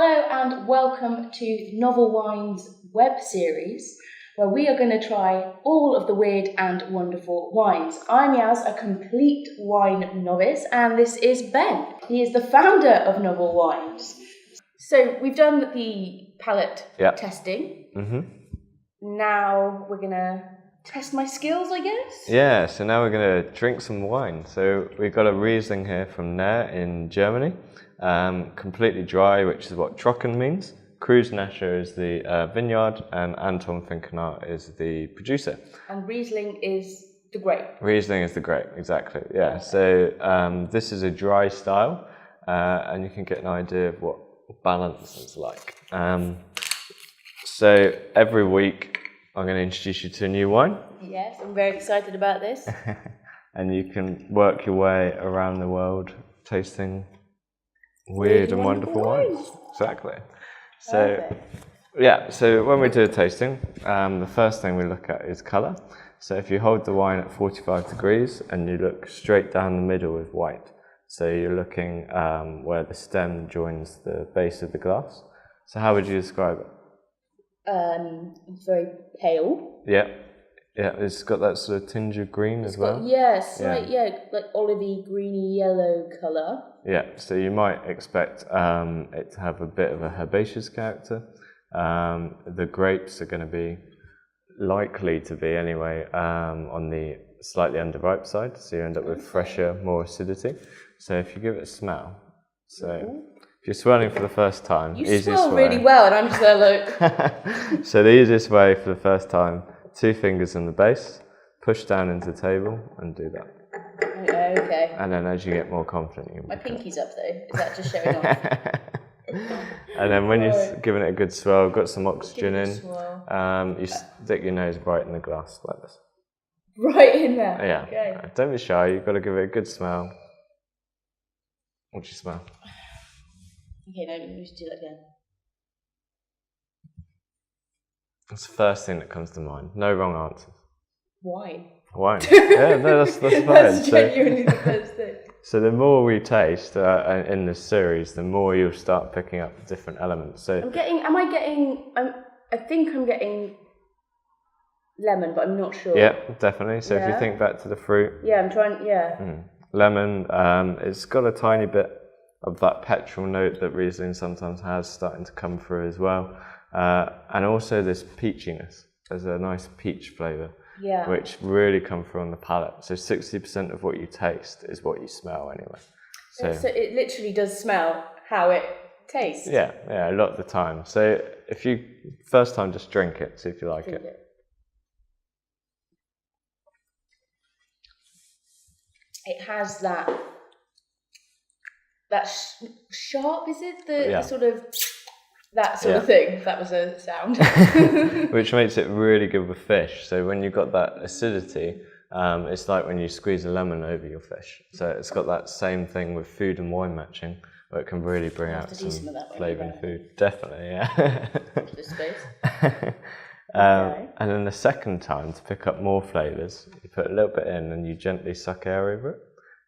Hello and welcome to Novel Wines web series, where we are going to try all of the weird and wonderful wines. I'm Yaz, a complete wine novice, and this is Ben. He is the founder of Novel Wines. So we've done the palate testing. Now we're going to test my skills, I guess? Yeah, so now we're going to drink some wine. So we've got a Riesling here from Nair in Germany. Completely dry, which is what Trocken means. Kreuznacher is the vineyard, and Anton Finkenauer is the producer. And Riesling is the grape. Riesling is the grape, exactly. Yeah. So this is a dry style, and you can get an idea of what balance is like. So every week I'm going to introduce you to a new wine. Yes, I'm very excited about this. And you can work your way around the world tasting weird and wonderful wines. Exactly. So, so when we do a tasting, the first thing we look at is colour. So if you hold the wine at 45 degrees and you look straight down the middle with white, so you're looking where the stem joins the base of the glass. So how would you describe it? It's very pale. Yeah, it's got that sort of tinge of green as well. Like olivey, greeny, yellow colour. Yeah, so you might expect it to have a bit of a herbaceous character. The grapes are going to be likely to be anyway on the slightly underripe side, so you end up with fresher, more acidity. So if you give it a smell, if you're swirling for the first time, you swirl really well, and I'm just there look. So the easiest way for the first time, 2 fingers on the base, push down into the table, and do that. Okay. And then as you get more confident, you my pinky's up though. Is that just showing off? And then when you're giving it a good swirl, got some oxygen in, you stick your nose right in the glass like this. Right in there. Yeah. Okay. Don't be shy. You've got to give it a good smell. What do you smell? Okay, no, we should do that again. That's the first thing that comes to mind. No wrong answers. Wine. Yeah, no, that's fine. That's genuinely the first thing. So the more we taste in this series, the more you'll start picking up different elements. So I think I'm getting lemon, but I'm not sure. Yeah, definitely. So if you think back to the fruit. Yeah, I'm trying, Lemon, it's got a tiny bit of that petrol note that Riesling sometimes has starting to come through as well. And also this peachiness. There's a nice peach flavour, which really come through on the palate. So 60% of what you taste is what you smell anyway. So it literally does smell how it tastes. Yeah, a lot of the time. So if you first time just drink it, see if you like it. It has that sharp, is it? The sort of that sort of thing, if that was a sound. Which makes it really good with fish. So when you've got that acidity, it's like when you squeeze a lemon over your fish. So it's got that same thing with food and wine matching, where it can really bring out some flavour in food. Definitely, yeah. Watch this space. And then the second time, to pick up more flavours, you put a little bit in and you gently suck air over it.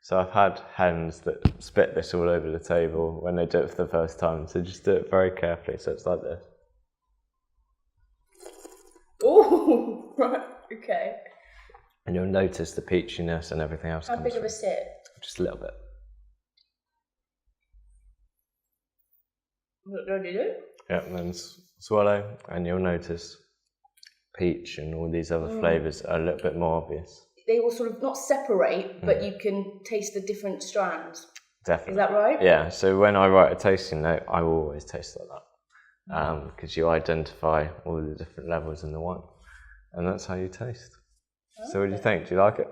So I've had hens that spit this all over the table when they do it for the first time. So just do it very carefully. So it's like this. Oh, right, okay. And you'll notice the peachiness and everything else. How big of a sip? Just a little bit. What do I do? Yeah, and then swallow, and you'll notice peach and all these other flavours are a little bit more obvious. They will sort of not separate, but you can taste the different strands. Definitely. Is that right? Yeah, so when I write a tasting note, I will always taste like that. Because you identify all the different levels in the wine. And that's how you taste. Okay. So what do you think? Do you like it?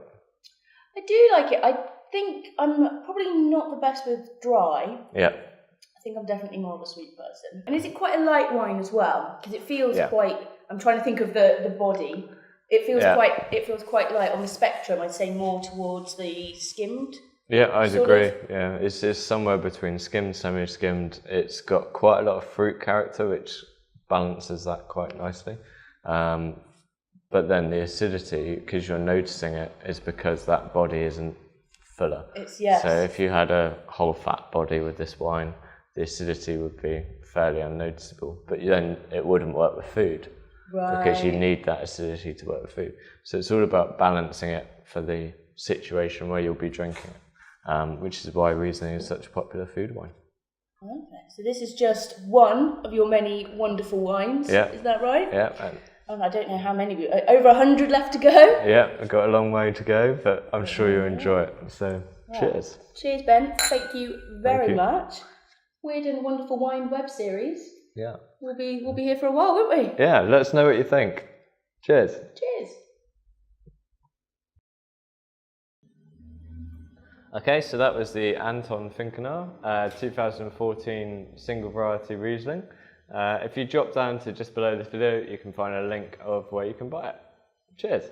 I do like it. I think I'm probably not the best with dry. Yeah. I think I'm definitely more of a sweet person. And is it quite a light wine as well? Because it feels quite... I'm trying to think of the body. It feels quite light on the spectrum. I'd say more towards the skimmed. Yeah, I'd agree. Yeah, it's somewhere between skimmed, semi-skimmed. It's got quite a lot of fruit character, which balances that quite nicely. But then the acidity, because you're noticing it, is because that body isn't fuller. So if you had a whole fat body with this wine, the acidity would be fairly unnoticeable. But then it wouldn't work with food. Right. Because you need that acidity to work with food. So it's all about balancing it for the situation where you'll be drinking it, which is why Riesling is such a popular food wine. Okay. So this is just one of your many wonderful wines. Yeah. Is that right? Yeah. I don't know how many. Over 100 left to go. Yeah, I've got a long way to go, but I'm sure you'll enjoy it. So, cheers. Cheers, Ben. Thank you very much. Weird and Wonderful Wine web series. Yeah. We'll be here for a while, won't we? Yeah, let us know what you think. Cheers. Cheers. Okay, so that was the Anton Finkenauer 2014 single variety Riesling. If you drop down to just below this video, you can find a link of where you can buy it. Cheers.